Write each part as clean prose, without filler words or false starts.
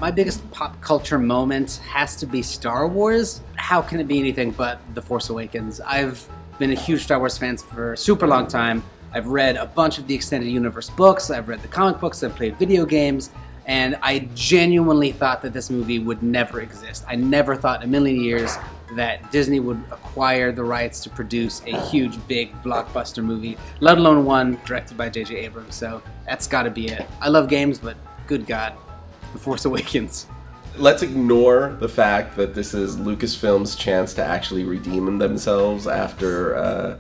My biggest pop culture moment has to be Star Wars. How can it be anything but The Force Awakens? I've been a huge Star Wars fan for a super long time. I've read a bunch of the extended universe books, I've read the comic books, I've played video games, and I genuinely thought that this movie would never exist. I never thought in a million years that Disney would acquire the rights to produce a huge, big, blockbuster movie, let alone one directed by J.J. Abrams, so that's gotta be it. I love games, but good God, The Force Awakens. Let's ignore the fact that this is Lucasfilm's chance to actually redeem themselves after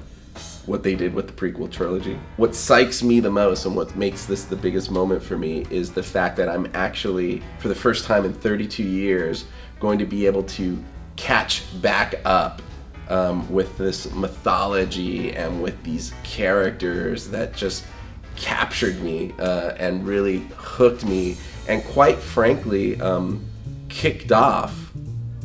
what they did with the prequel trilogy. What psychs me the most and what makes this the biggest moment for me is the fact that I'm actually, for the first time in 32 years, going to be able to catch back up with this mythology and with these characters that just captured me and really hooked me and quite frankly kicked off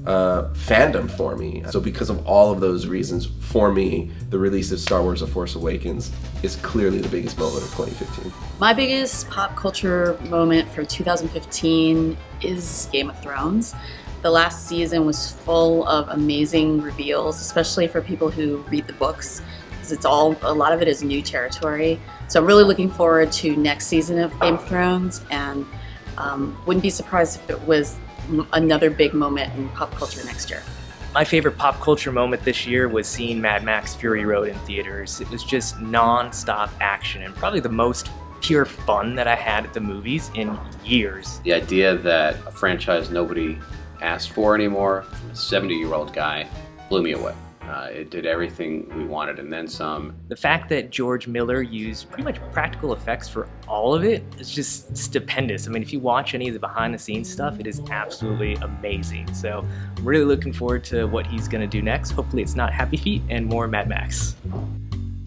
fandom for me. So because of all of those reasons, for me, the release of Star Wars: The Force Awakens is clearly the biggest moment of 2015. My biggest pop culture moment for 2015 is Game of Thrones. The last season was full of amazing reveals, especially for people who read the books, because a lot of it is new territory. So I'm really looking forward to next season of Game of Thrones, and wouldn't be surprised if it was another big moment in pop culture next year. My favorite pop culture moment this year was seeing Mad Max Fury Road in theaters. It was just non-stop action and probably the most pure fun that I had at the movies in years. The idea that a franchise nobody asked for anymore from a 70-year-old guy blew me away. It did everything we wanted and then some. The fact that George Miller used pretty much practical effects for all of it is just stupendous. I mean, if you watch any of the behind-the-scenes stuff, it is absolutely amazing. So I'm really looking forward to what he's going to do next. Hopefully it's not Happy Feet and more Mad Max.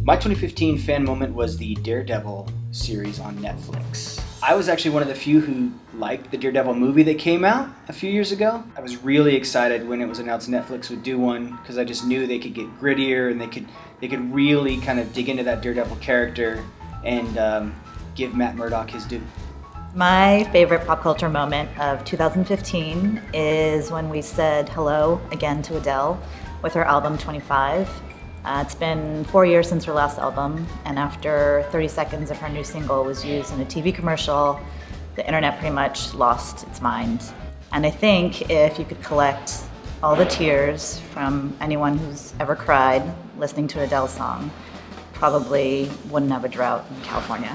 My 2015 fan moment was the Daredevil series on Netflix. I was actually one of the few who liked the Daredevil movie that came out a few years ago. I was really excited when it was announced Netflix would do one because I just knew they could get grittier and they could really kind of dig into that Daredevil character and give Matt Murdock his due. My favorite pop culture moment of 2015 is when we said hello again to Adele with her album 25. It's been 4 years since her last album, and after 30 seconds of her new single was used in a TV commercial, the internet pretty much lost its mind. And I think if you could collect all the tears from anyone who's ever cried listening to Adele's song, probably wouldn't have a drought in California.